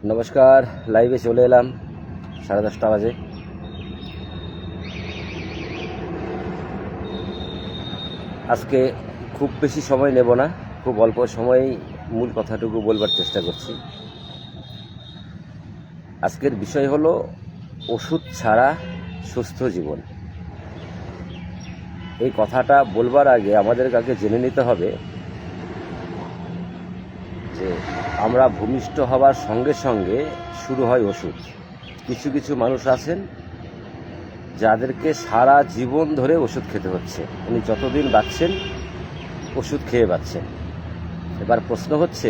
নমস্কার, লাইভে চলে এলাম 10:30 বাজে। আজকে খুব বেশি সময় নেব না, খুব অল্প সময়েই মূল কথাটুকু বলবার চেষ্টা করছি। আজকের বিষয় হলো ওষুধ ছাড়া সুস্থ জীবন। এই কথাটা বলবার আগে আমাদের আগে জেনে নিতে হবে যে আমরা ভূমিষ্ঠ হওয়ার সঙ্গে সঙ্গে শুরু হয় ওষুধ। কিছু কিছু মানুষ আছেন যাদেরকে সারা জীবন ধরে ওষুধ খেতে হচ্ছে, উনি যতদিন বাঁচছেন ওষুধ খেয়ে বাঁচছেন। এবার প্রশ্ন হচ্ছে,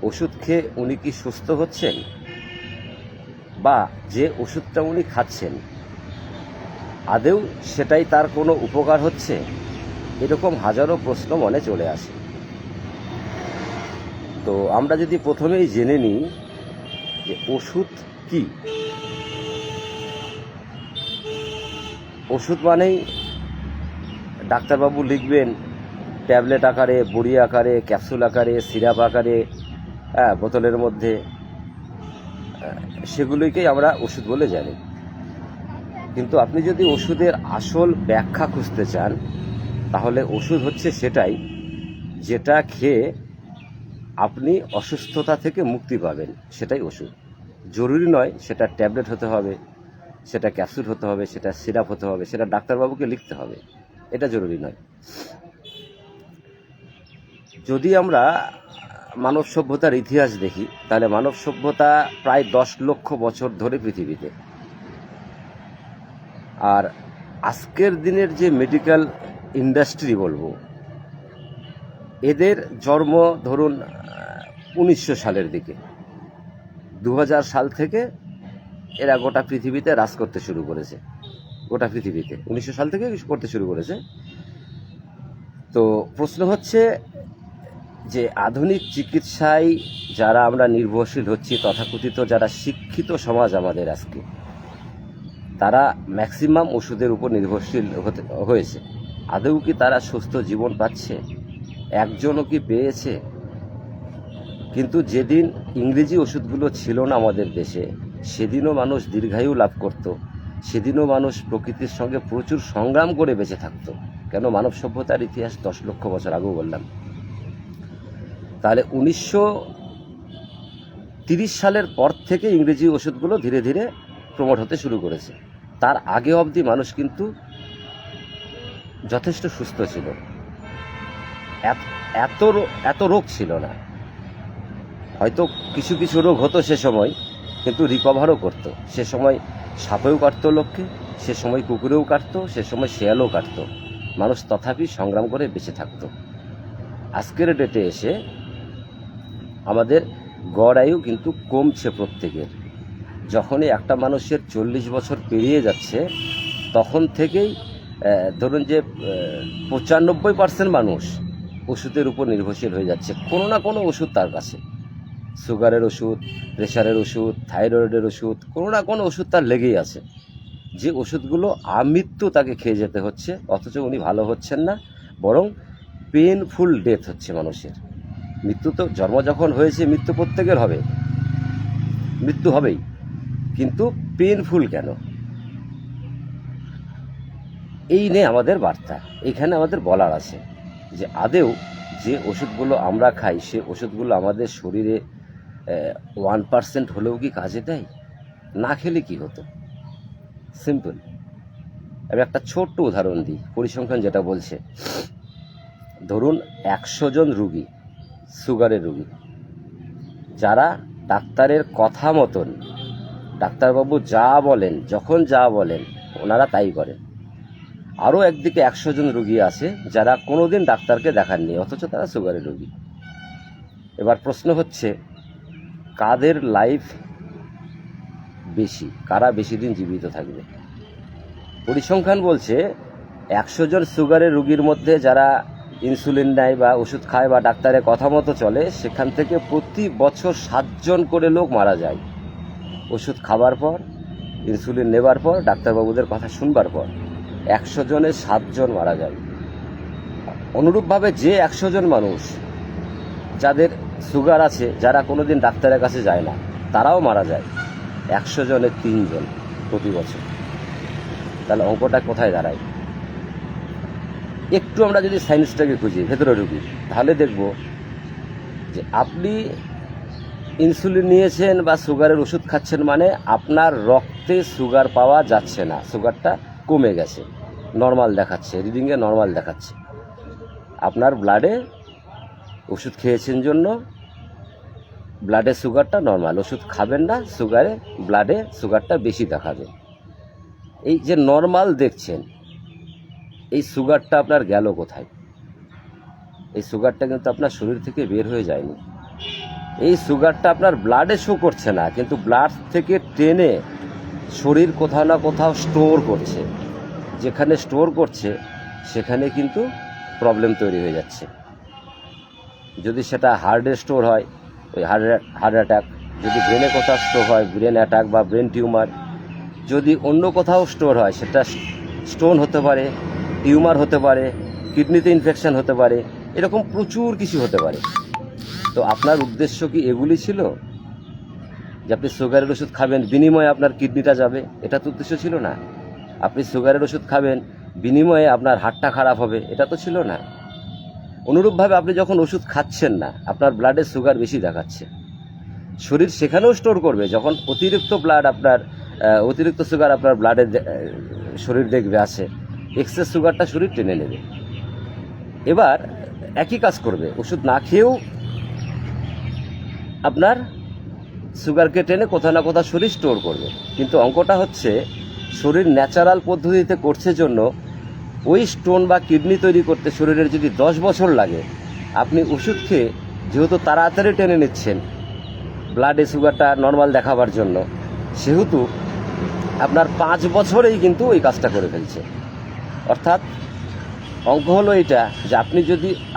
ওষুধ খেয়ে উনি কি সুস্থ হচ্ছেন, বা যে ওষুধটা উনি খাচ্ছেন আদেও সেটাই তার কোনো উপকার হচ্ছে? এরকম হাজারো প্রশ্ন মনে চলে আসে। তো আমরা যদি প্রথমেই জেনে নিই যে ওষুধ কি। ওষুধ মানেই ডাক্তারবাবু লিখবেন ট্যাবলেট আকারে, বড়ি আকারে, ক্যাপসুল আকারে, সিরাপ আকারে, বোতলের মধ্যে, সেগুলোকেই আমরা ওষুধ বলে জানি। কিন্তু আপনি যদি ওষুধের আসল ব্যাখ্যা খুঁজতে চান, তাহলে ওষুধ হচ্ছে সেটাই যেটা খেয়ে আপনি অসুস্থতা থেকে মুক্তি পাবেন, সেটাই ওষুধ। জরুরি নয় সেটা ট্যাবলেট হতে হবে, সেটা ক্যাপসুল হতে হবে, সেটা সিরাপ হতে হবে, সেটা ডাক্তারবাবুকে লিখতে হবে, এটা জরুরি নয়। যদি আমরা মানব সভ্যতার ইতিহাস দেখি, তাহলে মানব সভ্যতা প্রায় 10 লক্ষ বছর ধরে পৃথিবীতে। আর আজকের দিনের যে মেডিকেল ইন্ডাস্ট্রি বলবো, এদের জন্ম ধরুন 1900 সালের দিকে। 2000 সাল থেকে এরা গোটা পৃথিবীতে রাজ করতে শুরু করেছে। গোটা পৃথিবীতে 1900 সাল থেকে করতে শুরু করেছে। তো প্রশ্ন হচ্ছে যে আধুনিক চিকিৎসায় যারা আমরা নির্ভরশীল হচ্ছি, তথাকথিত যারা শিক্ষিত সমাজ আমাদের আজকে, তারা ম্যাক্সিমাম ওষুধের উপর নির্ভরশীল হয়েছে। আদৌ কি তারা সুস্থ জীবন পাচ্ছে? একজনও কি পেয়েছে? কিন্তু যেদিন ইংরেজি ওষুধগুলো ছিল না আমাদের দেশে, সেদিনও মানুষ দীর্ঘায়ু লাভ করত, সেদিনও মানুষ প্রকৃতির সঙ্গে প্রচুর সংগ্রাম করে বেঁচে থাকতো। কেন? মানব সভ্যতার ইতিহাস 10 লক্ষ বছর আগেও বললাম। তাহলে 1930 সালের পর থেকে ইংরেজি ওষুধগুলো ধীরে ধীরে প্রমোট হতে শুরু করেছে। তার আগে অবধি মানুষ কিন্তু যথেষ্ট সুস্থ ছিল, এত রোগ ছিল না। হয়তো কিছু কিছু রোগ হতো সে সময়, কিন্তু রিকভারও করতো। সে সময় সাপেও কাটতো লোককে, সে সময় কুকুরেও কাটতো, সে সময় শেয়ালও কাটতো। মানুষ তথাপি সংগ্রাম করে বেঁচে থাকতো। আজকের ডেটে এসে আমাদের গড় আয়ু কিন্তু কমছে প্রত্যেকের। যখনই একটা মানুষের 40 বছর পেরিয়ে যাচ্ছে, তখন থেকেই ধরুন যে 95% মানুষ ওষুধের উপর নির্ভরশীল হয়ে যাচ্ছে। কোনো না কোনো ওষুধ তার কাছে, সুগারের ওষুধ, প্রেশারের ওষুধ, থাইরয়েডের ওষুধ, কোনো না কোনো ওষুধ তার লেগেই আছে। যে ওষুধগুলো আমৃত্যু তাকে খেয়ে যেতে হচ্ছে, অথচ উনি ভালো হচ্ছেন না, বরং পেনফুল ডেথ হচ্ছে মানুষের। মৃত্যু তো, জন্ম যখন হয়েছে মৃত্যু প্রত্যেকের হবে, মৃত্যু হবেই, কিন্তু পেনফুল কেন? এই নিয়ে আমাদের বার্তা, এখানে আমাদের বলার আছে যে আদেও যে ওষুধগুলো আমরা খাই, সে ওষুধগুলো আমাদের শরীরে 1% হলেও কি কাজে দেয়? না খেলে কি হতো? সিম্পল। আমি একটা ছোট্ট উদাহরণ দিই, পরিসংখ্যান যেটা বলছে। ধরুন 100 জন রুগী, সুগারের রুগী, যারা ডাক্তারের কথা মতন, ডাক্তারবাবু যা বলেন, যখন যা বলেন ওনারা তাই করেন। আরও একদিকে 100 জন রুগী আছে যারা কোনোদিন ডাক্তারকে দেখাননি, অথচ তারা সুগারের রুগী। এবার প্রশ্ন হচ্ছে, কাদের লাইফ বেশি, কারা বেশি দিন জীবিত থাকবে? পরিসংখ্যান বলছে 100 জন সুগারের রুগীর মধ্যে যারা ইনসুলিন নেয় বা ওষুধ খায় বা ডাক্তারের কথা মতো চলে, সেখান থেকে প্রতি বছর 7 জন করে লোক মারা যায়। ওষুধ খাবার পর, ইনসুলিন নেবার পর, ডাক্তারবাবুদের কথা শুনবার পর 100 জনের 7 জন মারা যায়। অনুরূপভাবে যে 100 জন মানুষ যাদের সুগার আছে, যারা কোনোদিন ডাক্তারের কাছে যায় না, তারাও মারা যায় 100 জনের 3 জন প্রতি বছর। তাহলে অঙ্কটা কোথায় দাঁড়ায়? একটু আমরা যদি সায়েন্সটাকে খুঁজি, ভেতরে ঢুকি, তাহলে দেখব যে আপনি ইনসুলিন নিয়েছেন বা সুগারের ওষুধ খাচ্ছেন, মানে আপনার রক্তে সুগার পাওয়া যাচ্ছে না, সুগারটা কমে গেছে, নর্মাল দেখাচ্ছে, রিডিংয়ে নর্মাল দেখাচ্ছে। আপনার ব্লাডে ওষুধ খেয়েছেন জন্য ব্লাডে সুগারটা নর্মাল, ওষুধ খাবেন না, ব্লাডে সুগারটা বেশি দেখাবে। এই যে নর্মাল দেখছেন, এই সুগারটা আপনার গেল কোথায়? এই সুগারটা কিন্তু আপনার শরীর থেকে বের হয়ে যায়নি। এই সুগারটা আপনার ব্লাডে শো করছে না, কিন্তু ব্লাড থেকে টেনে শরীর কোথাও না কোথাও স্টোর করছে। যেখানে স্টোর করছে সেখানে কিন্তু প্রবলেম তৈরি হয়ে যাচ্ছে। যদি সেটা হার্টে স্টোর হয়, ওই হার্ট অ্যাটাক, যদি ব্রেনে কোথাও স্টোর হয়, ব্রেন অ্যাটাক বা ব্রেন টিউমার, যদি অন্য কোথাও স্টোর হয়, সেটা স্টোন হতে পারে, টিউমার হতে পারে, কিডনিতে ইনফেকশন হতে পারে, এরকম প্রচুর কিছু হতে পারে। তো আপনার উদ্দেশ্য কি এগুলি ছিল যে আপনি সুগারের ওষুধ খাবেন, বিনিময়ে আপনার কিডনিটা যাবে? এটা তো উদ্দেশ্য ছিল না। আপনি সুগারের ওষুধ খাবেন, বিনিময়ে আপনার হার্টটা খারাপ হবে, এটা তো ছিল না। অনুরূপভাবে আপনি যখন ওষুধ খাচ্ছেন না, আপনার ব্লাডে সুগার বেশি দেখাচ্ছে, শরীর সেখানেও স্টোর করবে। যখন অতিরিক্ত সুগার আপনার ব্লাডে শরীর দেখবে আসে, এক্সেস সুগারটা শরীর টেনে নেবে। এবার একই কাজ করবে, ওষুধ না খেয়েও আপনার সুগারকে টেনে কোথাও না কোথাও শরীর স্টোর করবে। কিন্তু অঙ্কটা হচ্ছে, শরীর ন্যাচারাল পদ্ধতিতে করছে জন্য ওই স্টোন বা কিডনি তৈরি করতে শরীরের যদি 10 বছর লাগে, আপনি ওষুধ খেয়ে যেহেতু তাড়াতাড়ি টেনে নিচ্ছেন ব্লাডে সুগারটা নর্মাল দেখাবার জন্য, সেহেতু আপনার 5 বছরেই কিন্তু ওই কাজটা করে ফেলছে। অর্থাৎ অঙ্ক হলো এটা, যে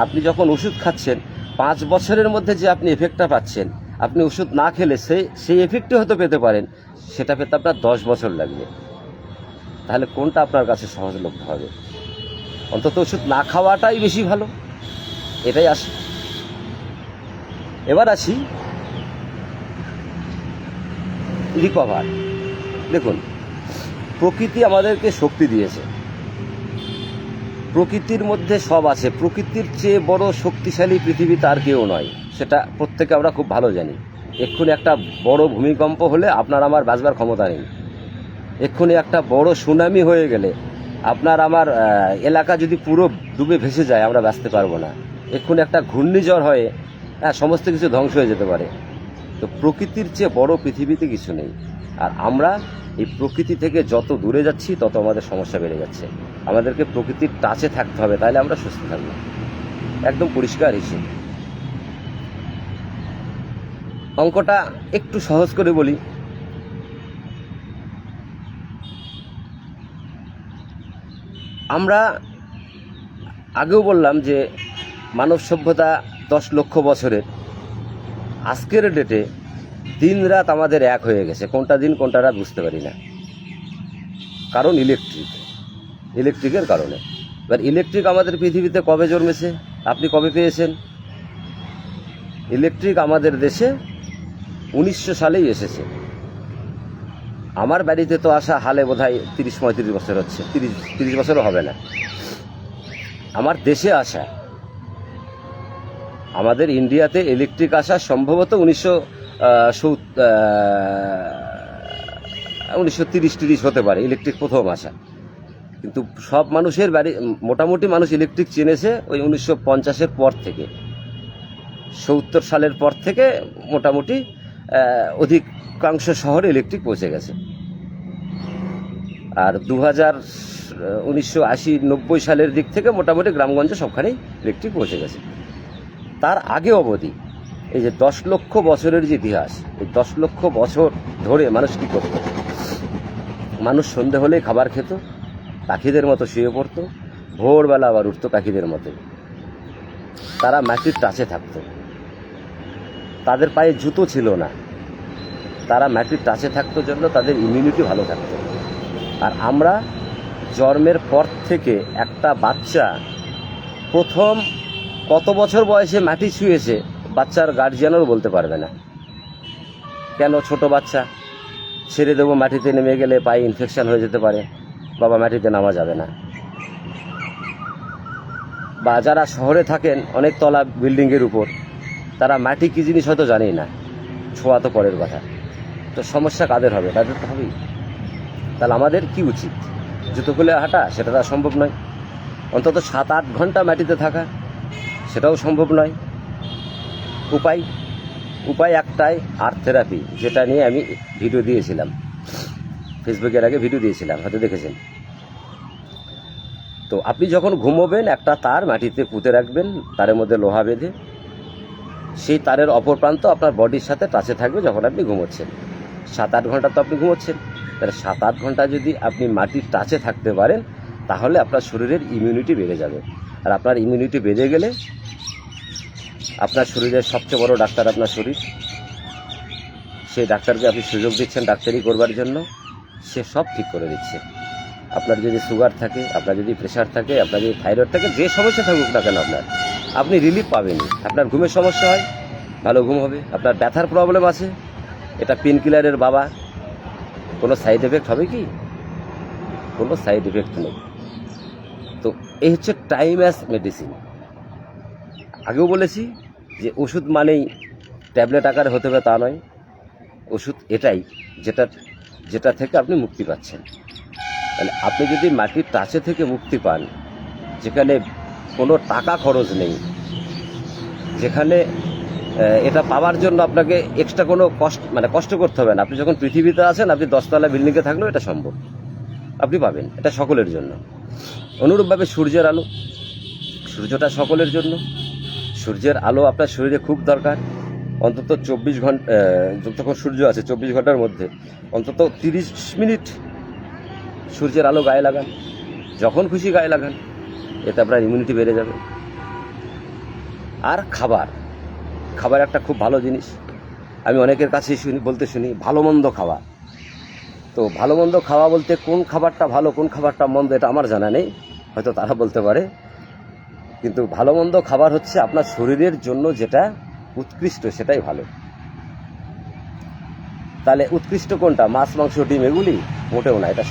আপনি যখন ওষুধ খাচ্ছেন, 5 বছরের মধ্যে যে আপনি এফেক্টটা পাচ্ছেন, আপনি ওষুধ না খেলে সেই এফেক্টই হয়তো পেতে পারেন, সেটা পেতে আপনার 10 বছর লাগবে। তাহলে কোনটা আপনার কাছে সহজলভ্য হবে? অন্তত ওষুধ না খাওয়াটাই বেশি ভালো। এটাই আসি। এবার আসি রিকভার। দেখুন, প্রকৃতি আমাদেরকে শক্তি দিয়েছে, প্রকৃতির মধ্যে সব আছে। প্রকৃতির চেয়ে বড় শক্তিশালী পৃথিবীতে আর কেউ নয়, সেটা প্রত্যেকে আমরা খুব ভালো জানি। এক্ষুনি একটা বড় ভূমিকম্প হলে আপনার আমার বাঁচবার ক্ষমতা নেই। এক্ষুনি একটা বড় সুনামি হয়ে গেলে আপনার আমার এলাকা যদি পুরো ডুবে ভেসে যায়, আমরা বাঁচতে পারবো না। এক্ষুনি একটা ঘূর্ণিঝড় হয়ে সমস্ত কিছু ধ্বংস হয়ে যেতে পারে। তো প্রকৃতির চেয়ে বড় পৃথিবীতে কিছু নেই। আর আমরা এই প্রকৃতি থেকে যত দূরে যাচ্ছি, তত আমাদের সমস্যা বেড়ে যাচ্ছে। আমাদেরকে প্রকৃতির টাচে থাকতে হবে, তাহলে আমরা সুস্থ থাকবো। একদম পরিষ্কার হিসেবে। অঙ্কটা একটু সহজ করে বলি। আমরা আগেও বললাম যে মানব সভ্যতা 10 লক্ষ বছরের, আজকের ডেটে দিন রাত আমাদের এক হয়ে গেছে। কোনটা দিন কোনটা রাত বুঝতে পারি না, কারণ ইলেকট্রিকের কারণে। এবার ইলেকট্রিক আমাদের পৃথিবীতে কবে জন্মেছে, আপনি কবে পেয়েছেন? ইলেকট্রিক আমাদের দেশে 1900 সালেই এসেছে। আমার বাড়িতে তো আসা হালে বোধহয় 30-35 বছর হচ্ছে, 30 বছরও হবে না। আমার দেশে আসা, আমাদের ইন্ডিয়াতে ইলেকট্রিক আসা সম্ভবত 1930 হতে পারে, ইলেকট্রিক প্রথম আসা। কিন্তু সব মানুষের বাড়ি, মোটামুটি মানুষ ইলেকট্রিক চিনেছে ওই 1950-এর পর থেকে। 70 সালের পর থেকে মোটামুটি অধিকাংশ শহরে ইলেকট্রিক পৌঁছে গেছে। আর 1980-90 সালের দিক থেকে মোটামুটি গ্রামগঞ্জে সবখানেই ইলেকট্রিক পৌঁছে গেছে। তার আগে অবধি এই যে 10 লক্ষ বছরের যে ইতিহাস, এই 10 লক্ষ বছর ধরে মানুষ কী করত? মানুষ সন্ধে হলেই খাবার খেত, পাখিদের মতো শুয়ে পড়তো, ভোরবেলা আবার উঠতো পাখিদের মতো। তারা মাটির টাচে থাকতো, তাদের পায়ে জুতো ছিল না, তারা মাটির টাচে থাকতো জন্য তাদের ইমিউনিটি ভালো থাকতো। আর আমরা জন্মের পর থেকে একটা বাচ্চা প্রথম কত বছর বয়সে মাটি ছুঁয়েছে, বাচ্চার গার্জিয়ানও বলতে পারবে না। কেন? ছোট বাচ্চা, ছেড়ে দেবো, মাটিতে নেমে গেলে পায়ে ইনফেকশান হয়ে যেতে পারে, বাবা মাটিতে নামা যাবে না। বা যারা শহরে থাকেন অনেক তলা বিল্ডিংয়ের উপর, তারা মাটি কী জিনিস হয়তো জানেই না, ছোঁয়া তো পরের কথা। তো সমস্যা কাদের হবে? তাদের তো হবেই। তাহলে আমাদের কি উচিত? জুতো খুলে হাঁটা? সেটা তো সম্ভব নয়। অন্তত 7-8 ঘন্টা মাটিতে থাকা, সেটাও সম্ভব নয়। উপায় একটাই, আর্থ থেরাপি, যেটা নিয়ে আমি ভিডিও দিয়েছিলাম, ফেসবুকের আগে ভিডিও দিয়েছিলাম, হয়তো দেখেছেন। তো আপনি যখন ঘুমোবেন একটা তার মাটিতে পুঁতে রাখবেন, তারের মধ্যে লোহা বেঁধে, সেই তারের অপর প্রান্ত আপনার বডির সাথে টাচে থাকবে যখন আপনি ঘুমোচ্ছেন। 7-8 ঘন্টা তো আপনি ঘুমোচ্ছেন, তাহলে 7-8 ঘন্টা যদি আপনি মাটির টাচে থাকতে পারেন, তাহলে আপনার শরীরের ইমিউনিটি বেড়ে যাবে। আর আপনার ইমিউনিটি বেড়ে গেলে আপনার শরীরের সবচেয়ে বড় ডাক্তার আপনার শরীর, সেই ডাক্তারকে আপনি সুযোগ দিচ্ছেন ডাক্তারি করবার জন্য, সে সব ঠিক করে দিচ্ছে। আপনার যদি সুগার থাকে, আপনার যদি প্রেশার থাকে, আপনার যদি থাইরয়েড থাকে, যে সমস্যা থাকুক না কেন আপনি রিলিফ পাবেনই। আপনার ঘুমের সমস্যা হয়, ভালো ঘুম হবে। আপনার ব্যথার প্রবলেম আছে, এটা পেন কিলারের বাবা, কোনো সাইড এফেক্ট হবে কি? কোনো সাইড এফেক্ট নেই। তো এই হচ্ছে টাইম অ্যাজ মেডিসিন। আগেও বলেছি যে ওষুধ মানেই ট্যাবলেট আকারে হতে হবে তা নয়। ওষুধ এটাই যেটা থেকে আপনি মুক্তি পাচ্ছেন। তাহলে আপনি যদি মাটির টাচে থেকে মুক্তি পান, যেখানে কোনো টাকা খরচ নেই, যেখানে এটা পাওয়ার জন্য আপনাকে এক্সট্রা কোনো কষ্ট করতে হবে না। আপনি যখন পৃথিবীতে আছেন, আপনি 10 তলা বিল্ডিংয়ে থাকলেও এটা সম্ভব, আপনি পাবেন। এটা সকলের জন্য। অনুরূপভাবে সূর্যের আলো, সূর্যটা সকলের জন্য। সূর্যের আলো আপনার শরীরে খুব দরকার। অন্তত 24 ঘন্টা, যতক্ষণ সূর্য আছে 24 ঘন্টার মধ্যে অন্তত 30 মিনিট সূর্যের আলো গায়ে লাগান, যখন খুশি গায়ে লাগান, এতে আপনার ইমিউনিটি বেড়ে যাবে। আর খাবার একটা খুব ভালো জিনিস। আমি অনেকের কাছেই বলতে শুনি ভালো মন্দ খাওয়া। তো ভালো মন্দ খাওয়া বলতে কোন খাবারটা ভালো কোন খাবারটা মন্দ এটা আমার জানা নেই, হয়তো তারা বলতে পারে। কিন্তু ভালো মন্দ খাবার হচ্ছে আপনার শরীরের জন্য যেটা উৎকৃষ্ট, সেটাই ভালো। তাহলে উৎকৃষ্ট কোনটা? মাছ, মাংস, ডিম, এগুলি? মোটেও না। এটা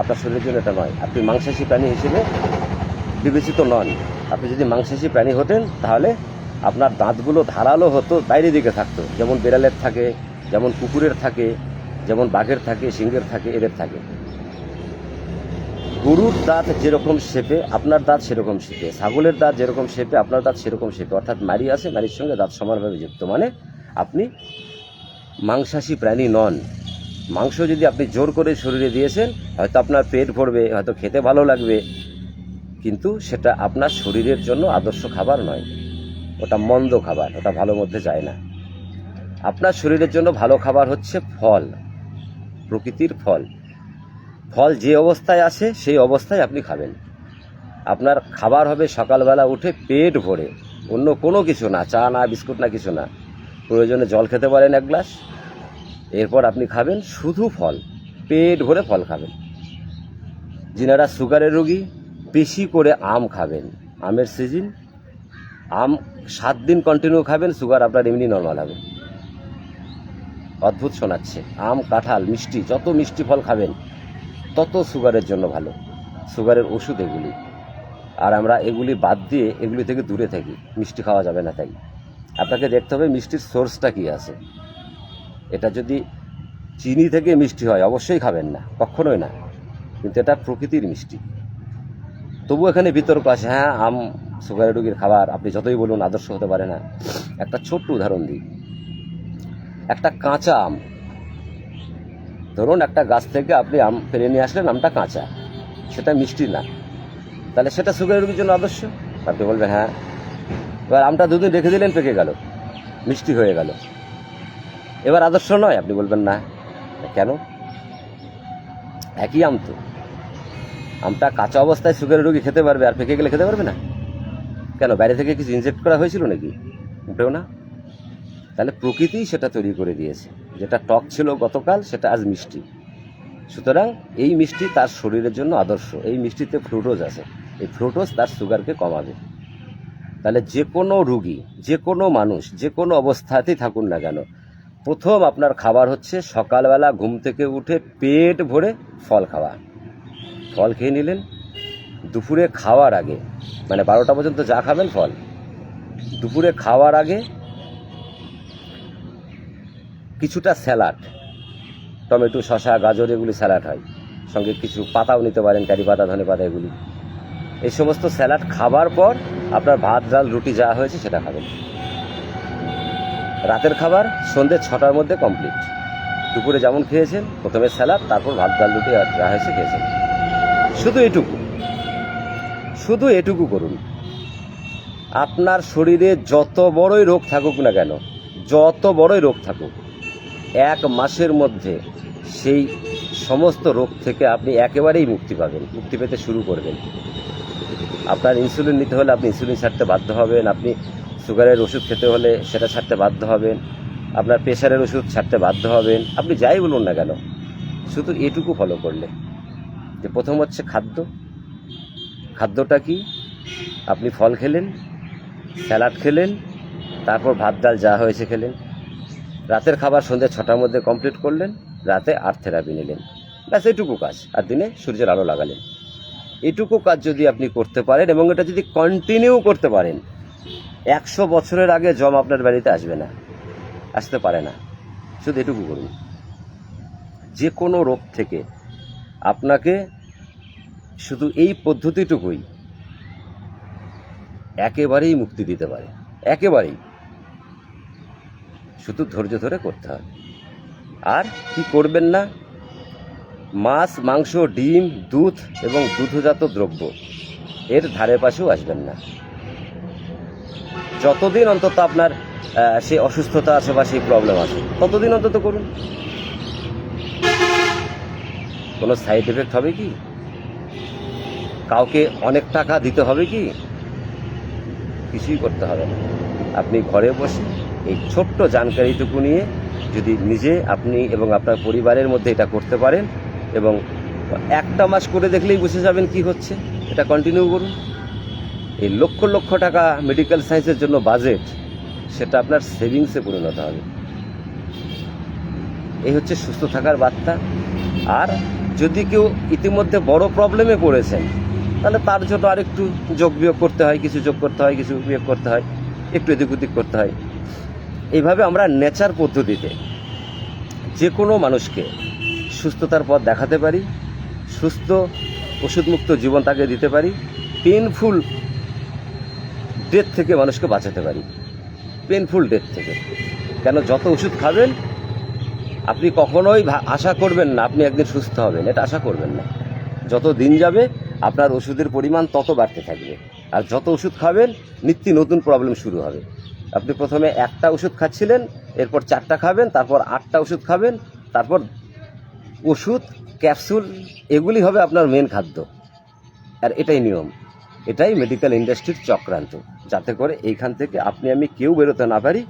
আপনার শরীরের জন্য এটা নয়। আপনি মাংসাশী প্রাণী হিসেবে বিবেচিত নন। আপনি যদি মাংসাশী প্রাণী হতেন, তাহলে আপনার দাঁতগুলো ধারালো হতো, বাইরের দিকে থাকতো, যেমন বিড়ালের থাকে, যেমন কুকুরের থাকে, যেমন বাঘের থাকে, সিংহের থাকে, এদের থাকে। গরুর দাঁত যেরকম শেপে আপনার দাঁত সেরকম শেপে, ছাগলের দাঁত যেরকম শেপে আপনার দাঁত সেরকম শেপে, অর্থাৎ মাড়ি আছে, মাড়ির সঙ্গে দাঁত সমানভাবে যুক্ত। মানে আপনি মাংসাশী প্রাণী নন। মাংস যদি আপনি জোর করে শরীরে দিয়েছেন, হয়তো আপনার পেট ভরবে, হয়তো খেতে ভালো লাগবে, কিন্তু সেটা আপনার শরীরের জন্য আদর্শ খাবার নয়। ওটা মন্দ খাবার, ওটা ভালো মধ্যে যায় না। আপনার শরীরের জন্য ভালো খাবার হচ্ছে ফল, প্রকৃতির ফল। ফল যে অবস্থায় আসে সেই অবস্থায় আপনি খাবেন। আপনার খাবার হবে সকালবেলা উঠে পেট ভরে, অন্য কোনো কিছু না, চা না, বিস্কুট না, কিছু না। প্রয়োজনে জল খেতে পারেন 1 গ্লাস, এরপর আপনি খাবেন শুধু ফল, পেট ভরে ফল খাবেন। যিনারা সুগারের রোগী, বেশি করে আম খাবেন। আমের সিজন, আম 7 দিন কন্টিনিউ খাবেন, সুগার আপনার এমনি নর্মাল হবে। অদ্ভুত শোনাচ্ছে। আম, কাঁঠাল, মিষ্টি, যত মিষ্টি ফল খাবেন তত সুগারের জন্য ভালো। সুগারের ওষুধ এগুলি। আর আমরা এগুলি বাদ দিয়ে এগুলি থেকে দূরে থাকি, মিষ্টি খাওয়া যাবে না। তাই আপনাকে দেখতে হবে মিষ্টির সোর্সটা কী আছে। এটা যদি চিনি থেকে মিষ্টি হয়, অবশ্যই খাবেন না, কখনোই না। কিন্তু এটা প্রকৃতির মিষ্টি। তবু এখানে বিতর্ক আছে, হ্যাঁ আম সুগারের রোগীর খাবার, আপনি যতই বলুন আদর্শ হতে পারে না। একটা ছোট্ট উদাহরণ দিই। একটা কাঁচা আম, ধরুন একটা গাছ থেকে আপনি আম পেরে নিয়ে আসলেন, আমটা কাঁচা, সেটা মিষ্টি না, তাহলে সেটা সুগারের রোগীর জন্য আদর্শ? আপনি বলবেন হ্যাঁ। এবার আমটা 2 দিন রেখে দিলেন, পেকে গেল, মিষ্টি হয়ে গেল, এবার আদর্শ নয়? আপনি বলবেন না। কেন? একই আম তো। আমটা কাঁচা অবস্থায় সুগারের রোগী খেতে পারবে, আর পেকে গেলে খেতে পারবে না? কেন? বাইরে থেকে কিছু ইনজেক্ট করা হয়েছিল নাকি? মোটেও না। তাহলে প্রকৃতিই সেটা তৈরি করে দিয়েছে। যেটা টক ছিল গতকাল, সেটা আজ মিষ্টি। সুতরাং এই মিষ্টি তার শরীরের জন্য আদর্শ। এই মিষ্টিতে ফ্রুটোজ আছে, এই ফ্রুটোজ তার সুগারকে কমাবে। তাহলে যে কোনো রুগী, যে কোনো মানুষ, যে কোনো অবস্থাতেই থাকুন না কেন, প্রথম আপনার খাবার হচ্ছে সকালবেলা ঘুম থেকে উঠে পেট ভরে ফল খাওয়া। ফল খেয়ে নিলেন। দুপুরে খাওয়ার আগে, মানে 12টা পর্যন্ত যা খাবেন ফল, দুপুরে খাওয়ার আগে কিছুটা স্যালাড, টমেটো, শসা, গাজর এগুলি স্যালাড হয়, সঙ্গে কিছু পাতাও নিতে পারেন, কারি পাতা, ধনে পাতা এগুলি। এই সমস্ত স্যালাড খাবার পর আপনার ভাত, ডাল, রুটি যা হয়েছে সেটা খাবেন। রাতের খাবার সন্ধ্যে 6টার মধ্যে কমপ্লিট। দুপুরে যেমন খেয়েছেন, প্রথমে স্যালাড, তারপর ভাত, ডাল, রুটি আর যা হয়েছে খেয়েছেন। শুধু এটুকু করুন। আপনার শরীরে যত বড়ই রোগ থাকুক না কেন, যত বড়ই রোগ থাকুক, 1 মাসের মধ্যে সেই সমস্ত রোগ থেকে আপনি একেবারেই মুক্তি পাবেন, মুক্তি পেতে শুরু করবেন। আপনার ইনসুলিন নিতে হলে আপনি ইনসুলিন ছাড়তে বাধ্য হবেন, আপনি সুগারের ওষুধ খেতে হলে সেটা ছাড়তে বাধ্য হবেন, আপনার প্রেশারের ওষুধ ছাড়তে বাধ্য হবেন, আপনি যাই বলুন না কেন, শুধু এটুকু ফলো করলে। যে প্রথম হচ্ছে খাদ্যটা কি? আপনি ফল খেলেন, স্যালাড খেলেন, তারপর ভাত, ডাল যা হয়েছে খেলেন। রাতের খাবার সন্ধ্যে 6টার মধ্যে কমপ্লিট করলেন, রাতে আর্ট থেরাপি নিলেন, ব্যাস এটুকু কাজ। আর দিনে সূর্যের আলো লাগালেন। এটুকু কাজ যদি আপনি করতে পারেন এবং এটা যদি কন্টিনিউ করতে পারেন, 100 বছরের আগে জম আপনার বাড়িতে আসবে না, আসতে পারে না। শুধু এটুকু করুন। যে কোনো রোগ থেকে আপনাকে শুধু এই পদ্ধতিটুকুই একেবারেই মুক্তি দিতে পারে, একেবারেই। শুধু ধৈর্য ধরে করতে হবে। আর কি করবেন না? মাছ, মাংস, ডিম, দুধ এবং দুধজাত দ্রব্য এর ধারে পাশেও আসবেন না। যতদিন অন্তত আপনার সেই অসুস্থতা আছে বা সেই প্রবলেম আছে, ততদিন অন্তত করুন। কোনো সাইড এফেক্ট হবে কি? কাউকে অনেক টাকা দিতে হবে কি? কিছুই করতে হবে না। আপনি ঘরে বসে এই ছোট্ট জানকারিটুকু নিয়ে যদি নিজে, আপনি এবং আপনার পরিবারের মধ্যে এটা করতে পারেন, এবং 1টা মাস করে দেখলেই বুঝে যাবেন কি হচ্ছে। এটা কন্টিনিউ করুন। এই লক্ষ লক্ষ টাকা মেডিকেল সায়েন্সের জন্য বাজেট, সেটা আপনার সেভিংসে পরিণত হবে। এই হচ্ছে সুস্থ থাকার বার্তা। আর যদি কেউ ইতিমধ্যে বড় প্রবলেমে পড়েছেন, তাহলে তার জন্য আরেকটু যোগ বিয়োগ করতে হয়, কিছু যোগ করতে হয়, কিছু বিয়োগ করতে হয়, একটু এদিক ওদিক করতে হয়। এইভাবে আমরা নেচার পদ্ধতিতে যে কোনো মানুষকে সুস্থতার পথ দেখাতে পারি, সুস্থ ওষুধমুক্ত জীবন তাকে দিতে পারি, পেনফুল ডেথ থেকে মানুষকে বাঁচাতে পারি। পেনফুল ডেথ থেকে। কেন, যত ওষুধ খাবেন আপনি কখনোই আশা করবেন না আপনি একদিন সুস্থ হবেন, এটা আশা করবেন না। যত দিন যাবে আপনার ওষুধের পরিমাণ তত বাড়তে থাকবে। আর যত ওষুধ খাবেন নিত্য নতুন প্রবলেম শুরু হবে। আপনি প্রথমে 1টা ওষুধ খাচ্ছিলেন, এরপর 4টা খাবেন, তারপর 8টা ওষুধ খাবেন, তারপর ওষুধ, ক্যাপসুল, এগুলি হবে আপনার মেন খাদ্য। আর এটাই নিয়ম, এটাই মেডিকেল ইন্ডাস্ট্রির চক্রান্ত, যাতে করে এইখান থেকে আপনি আমি কেউ বেরোতে না পারি।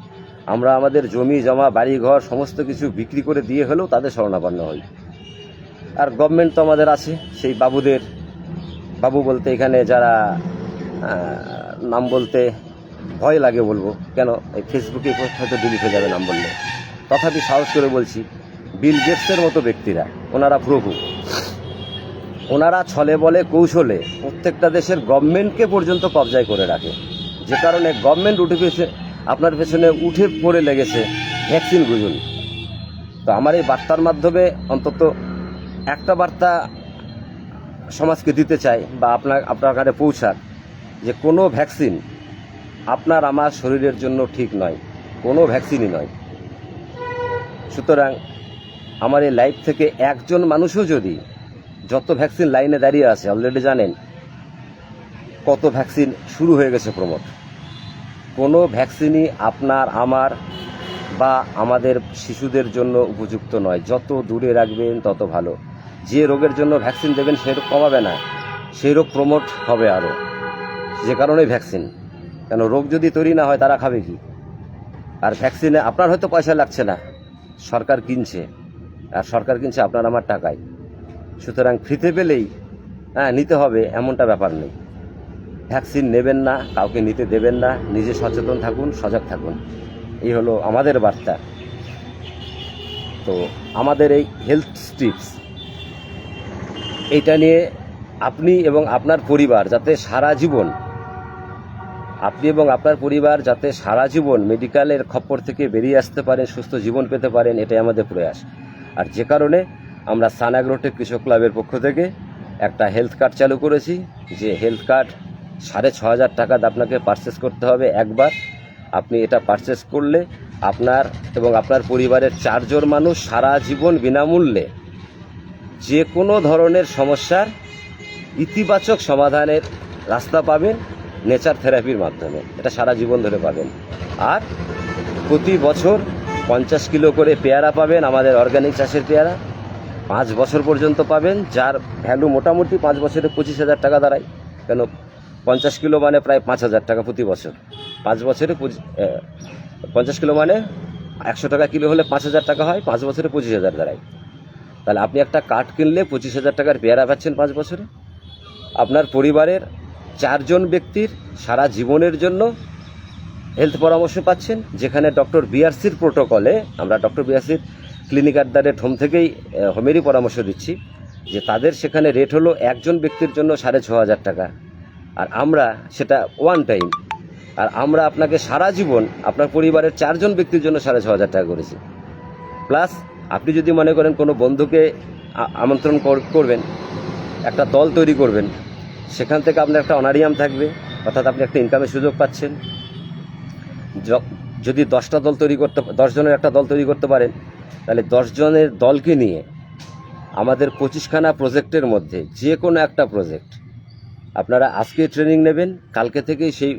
আমরা আমাদের জমি জমা, বাড়ি ঘর সমস্ত কিছু বিক্রি করে দিয়ে হলেও তাদের শরণাপন্ন হই। আর গভর্নমেন্ট তো আমাদের আছে, সেই বাবুদের, বাবু বলতে এখানে যারা নাম বলতে ভয় লাগে বলবো, কেন এই ফেসবুকে হয়তো ডিলিট হয়ে যাবে নাম বললে, তথাপি সাহস করে বলছি, বিল গেটসের মতো ব্যক্তিরা, ওনারা প্রভু, ওনারা ছলে বলে কৌশলে প্রত্যেকটা দেশের গভর্নমেন্টকে পর্যন্ত কবজায় করে রাখে। যে কারণে গভর্নমেন্ট আপনার পেছনে উঠে পড়ে লেগেছে ভ্যাকসিন গুজুন। তো আমার এই বার্তার মাধ্যমে অন্তত একটা বার্তা সমাজকে দিতে চাই, বা আপনার কাছে পৌঁছাক, যে কোনো ভ্যাকসিন আপনার আমার শরীরের জন্য ঠিক নয়, কোনো ভ্যাকসিনই নয়। সুতরাং আমার এই লাইফ থেকে একজন মানুষও যদি, যত ভ্যাকসিন লাইনে দাঁড়িয়ে আছে অলরেডি জানেন কত ভ্যাকসিন শুরু হয়ে গেছে প্রমোট, কোনো ভ্যাকসিনই আপনার, আমার বা আমাদের শিশুদের জন্য উপযুক্ত নয়। যত দূরে রাখবেন তত ভালো। যে রোগের জন্য ভ্যাকসিন দেবেন সে রোগ কমাবে না, সেই রোগ প্রমোট হবে আরও। যে কারণে ভ্যাকসিন, কেন রোগ যদি তৈরি না হয় তারা খাবে কি? আর ভ্যাকসিনে আপনার হয়তো পয়সা লাগছে না, সরকার কিনছে, আর সরকার কিনছে আপনার আমার টাকায়। সুতরাং ফ্রিতে পেলেই নিতে হবে এমনটা ব্যাপার নেই। ভ্যাকসিন নেবেন না, কাউকে নিতে দেবেন না, নিজে সচেতন থাকুন, সজাগ থাকুন। এই হলো আমাদের বার্তা। তো আমাদের এই হেলথ টিপস এইটা নিয়ে আপনি এবং আপনার পরিবার যাতে সারা জীবন মেডিকেলের খপ্পর থেকে বেরিয়ে আসতে পারেন, সুস্থ জীবন পেতে পারেন, এটাই আমাদের প্রয়াস। আর যে কারণে আমরা সান অ্যাগ্রোটেক কৃষক ক্লাবের পক্ষ থেকে একটা হেলথ কার্ড চালু করেছি, যে হেলথ কার্ড 6,500 টাকা আপনাকে পারচেস করতে হবে একবার। আপনি এটা পারচেস করলে আপনার এবং আপনার পরিবারের 4 জন মানুষ সারা জীবন বিনামূল্যে যে কোনো ধরনের সমস্যার ইতিবাচক সমাধানের রাস্তা পাবেন নেচার থেরাপির মাধ্যমে। এটা সারা জীবন ধরে পাবেন। আর প্রতি বছর 50 কিলো করে পেয়ারা পাবেন, আমাদের অর্গানিক চাষের পেয়ারা 5 বছর পর্যন্ত পাবেন, যার ভ্যালু মোটামুটি 5 বছরে 25,000 টাকা দাঁড়ায়। কেন 50 কিলো মানে প্রায় 5,000 টাকা প্রতি বছর। 5 বছরে 50 কিলো মানে 100 টাকা কিলো হলে 5,000 টাকা হয়, 5 বছরে 25,000 দাঁড়ায়। তাহলে আপনি একটা কার্ড কিনলে 25,000 টাকার পেয়ারা পাচ্ছেন 5 বছরে। আপনার পরিবারের 4 জন ব্যক্তির সারা জীবনের জন্য হেলথ পরামর্শ পাচ্ছেন, যেখানে ডক্টর বিআরসির প্রোটোকলে আমরা ডক্টর বিআরসির clinic at the rate home থেকেই হোমেরই পরামর্শ দিচ্ছি, যে তাদের সেখানে রেট হলো একজন ব্যক্তির জন্য 6,500 টাকা, আর আমরা সেটা ওয়ান টাইম, আর আমরা আপনাকে সারা জীবন আপনার পরিবারের 4 জন ব্যক্তির জন্য 6,500 টাকা করেছি। প্লাস আপনি যদি মনে করেন কোনো বন্ধুকে আমন্ত্রণ করবেন, একটা দল তৈরি করবেন, সেখান থেকে আপনার একটা অনারিয়াম থাকবে, অর্থাৎ আপনি একটা ইনকামের সুযোগ পাচ্ছেন। যদি 10 জনের একটা দল তৈরি করতে পারেন, তাহলে 10 জনের দলকে নিয়ে আমাদের 25খানা প্রজেক্টের মধ্যে যে কোনো একটা প্রজেক্ট আপনারা আজকে ট্রেনিং নেবেন, কালকে থেকেই সেই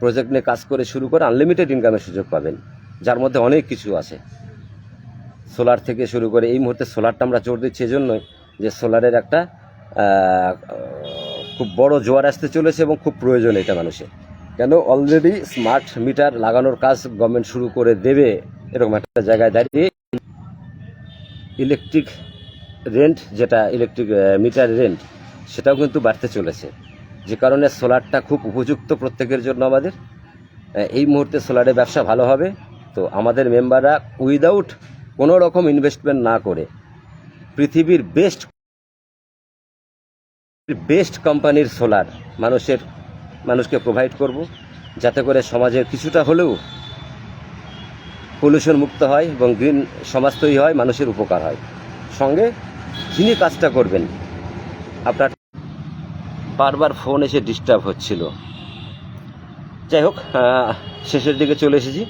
প্রজেক্ট নিয়ে কাজ করে শুরু করে আনলিমিটেড ইনকামের সুযোগ পাবেন, যার মধ্যে অনেক কিছু আছে। সোলার থেকে শুরু করে, এই মুহূর্তে সোলারটা আমরা জোর দিচ্ছি এজন্যই যে সোলারের একটা খুব বড় জোয়ার আসতে চলেছে এবং খুব প্রয়োজন এটা মানুষের। কেন অলরেডি স্মার্ট মিটার লাগানোর কাজ গভর্নমেন্ট শুরু করে দেবে, এরকম একটা জায়গায় দাঁড়িয়ে ইলেকট্রিক রেন্ট, যেটা ইলেকট্রিক মিটার রেন্ট, সেটাও কিন্তু বাড়তে চলেছে, যে কারণে সোলারটা খুব উপযুক্ত প্রত্যেকের জন্য। আমাদের এই মুহূর্তে সোলারের ব্যবসা ভালো হবে। তো আমাদের মেম্বাররা উইদাউট কোনো রকম ইনভেস্টমেন্ট না করে পৃথিবীর বেস্ট কোম্পানির সোলার মানুষকে প্রোভাইড করব, যাতে করে সমাজের কিছুটা হলেও পলিউশন মুক্ত হয় এবং গ্রিন সমাজ তৈরি হয়, মানুষের উপকার হয়। সঙ্গে যিনি কাজটা করবেন, আপনার বারবার ফোন এসে ডিস্টার্ব হচ্ছিল। যাই হোক, শেষের দিকে চলে এসেছি।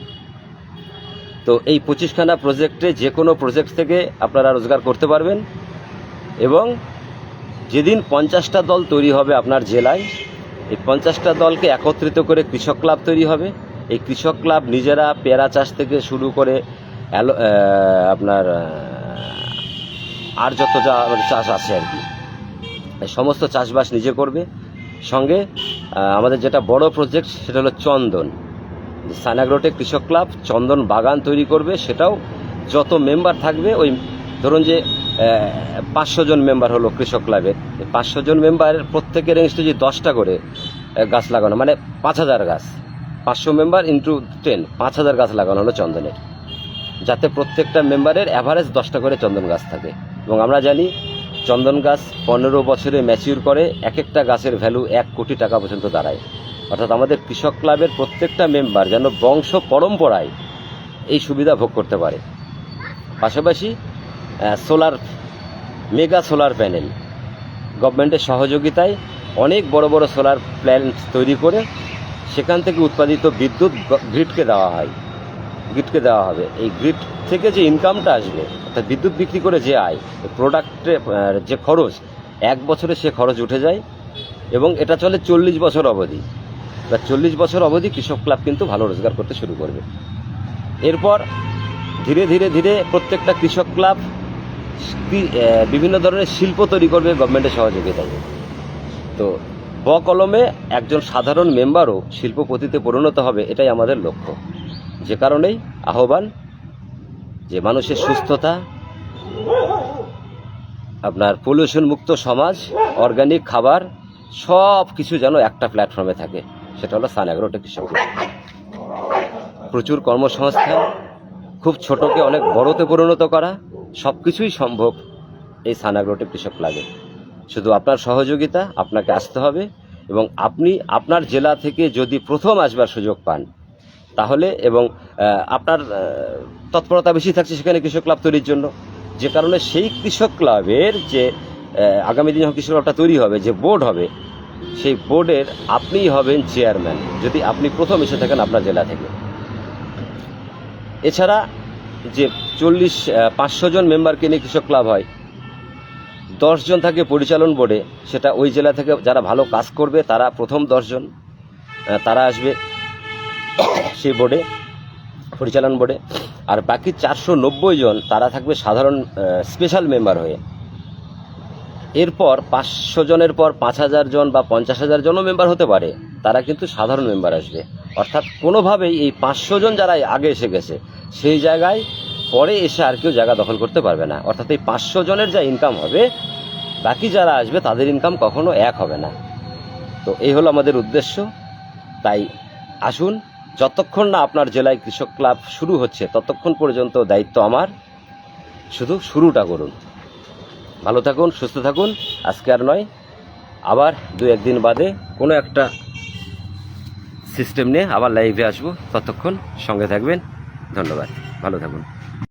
তো এই 25খানা প্রজেক্টে যে কোনো প্রজেক্ট থেকে আপনারা রোজগার করতে পারবেন, এবং যেদিন 50টা দল তৈরি হবে আপনার জেলায়, এই 50টা দলকে একত্রিত করে কৃষক ক্লাব তৈরি হবে। এই কৃষক ক্লাব নিজেরা পেয়ারা চাষ থেকে শুরু করে আপনার আর যত যা চাষ আছে আর কি, সমস্ত চাষবাস নিজে করবে। সঙ্গে আমাদের যেটা বড় প্রজেক্ট সেটা হলো চন্দন। সান অ্যাগ্রোটেক কৃষক ক্লাব চন্দন বাগান তৈরি করবে, সেটাও যত মেম্বার থাকবে, ওই ধরুন যে 500 জন মেম্বার হলো কৃষক ক্লাবের, 500 জন মেম্বারের প্রত্যেকের এগেইনস্টে যে 10টা করে গাছ লাগানো, মানে 5,000 গাছ, 500 মেম্বার ইন্টু 10, 5,000 গাছ লাগানো হলো চন্দনের, যাতে প্রত্যেকটা মেম্বারের অ্যাভারেজ 10টা করে চন্দন গাছ থাকে। এবং আমরা জানি চন্দন গাছ 15 বছরে ম্যাচিউর করে, এক একটা গাছের ভ্যালু 1 কোটি টাকা পর্যন্ত দাঁড়ায়। অর্থাৎ আমাদের কৃষক ক্লাবের প্রত্যেকটা মেম্বার যেন বংশ পরম্পরায় এই সুবিধা ভোগ করতে পারে। পাশাপাশি মেগা সোলার প্যানেল গভর্নমেন্টের সহযোগিতায় অনেক বড় বড় সোলার প্ল্যান্ট তৈরি করে সেখান থেকে উৎপাদিত বিদ্যুৎ গ্রিডকে দেওয়া হবে। এই গ্রিড থেকে যে ইনকামটা আসবে, অর্থাৎ বিদ্যুৎ বিক্রি করে যে আয়, প্রোডাক্টে যে খরচ, 1 বছরে সে খরচ উঠে যায়, এবং এটা চলে 40 বছর অবধি। 40 বছর অবধি কৃষক ক্লাব কিন্তু ভালো রোজগার করতে শুরু করবে। এরপর ধীরে ধীরে ধীরে প্রত্যেকটা কৃষক ক্লাব বিভিন্ন ধরনের শিল্প তৈরি করবে গভর্নমেন্টের সহযোগিতায়। তো বকলমে একজন সাধারণ মেম্বারও শিল্পপতিতে পরিণত হবে, এটাই আমাদের লক্ষ্য। যে কারণেই আহ্বান যে মানুষের সুস্থতা, আপনার পলিউশন মুক্ত সমাজ, অর্গানিক খাবার, সব কিছু যেন একটা প্ল্যাটফর্মে থাকে, সেটা হলো সান অ্যাগ্রোটেক কৃষক ক্লাব। প্রচুর কর্মসংস্থান, খুব ছোটকে অনেক বড়তে পরিণত করা, সব কিছুই সম্ভব এই সানাগ্রোটে কৃষক ক্লাবে। শুধু আপনার সহযোগিতা, আপনাকে আসতে হবে, এবং আপনি আপনার জেলা থেকে যদি প্রথম আসবার সুযোগ পান তাহলে, এবং আপনার তৎপরতা বেশি থাকছে সেখানে কৃষক ক্লাব তৈরির জন্য, যে কারণে সেই কৃষক ক্লাবের যে আগামী দিনে যখন কৃষক ক্লাবটা তৈরি হবে, যে বোর্ড হবে, সেই বোর্ডের আপনিই হবেন চেয়ারম্যান, যদি আপনি প্রথম এসে থাকেন আপনার জেলা থেকে। এছাড়া যে 500 জন মেম্বারকে নিয়ে কৃষক ক্লাব হয়, 10 জন থাকে পরিচালন বোর্ডে, সেটা ওই জেলা থেকে যারা ভালো কাজ করবে তারা প্রথম 10 জন তারা আসবে সেই বোর্ডে, পরিচালন বোর্ডে, আর বাকি 490 জন তারা থাকবে সাধারণ স্পেশাল মেম্বার হয়ে। এরপর 500 জনের পর 5000 জন বা 50,000 জনও মেম্বার হতে পারে, তারা কিন্তু সাধারণ মেম্বার আসবে। অর্থাৎ কোনোভাবেই এই 500 জন যারা আগে এসে গেছে সেই জায়গায় পরে এসে আর কেউ জায়গা দখল করতে পারবে না। অর্থাৎ এই 500 জনের যা ইনকাম হবে, বাকি যারা আসবে তাদের ইনকাম কখনো এক হবে না। তো এই হলো আমাদের উদ্দেশ্য। তাই আসুন, যতক্ষণ না আপনার জেলায় কৃষক ক্লাব শুরু হচ্ছে ততক্ষণ পর্যন্ত দায়িত্ব আমার, শুধু শুরুটা করুন। ভালো থাকুন, সুস্থ থাকুন। আজকে আর নয়, আবার 2-1 দিন বাদে কোনো একটা সিস্টেম নিয়ে আবার লাইভে আসবো। ততক্ষণ সঙ্গে থাকবেন। ধন্যবাদ, ভালো থাকুন।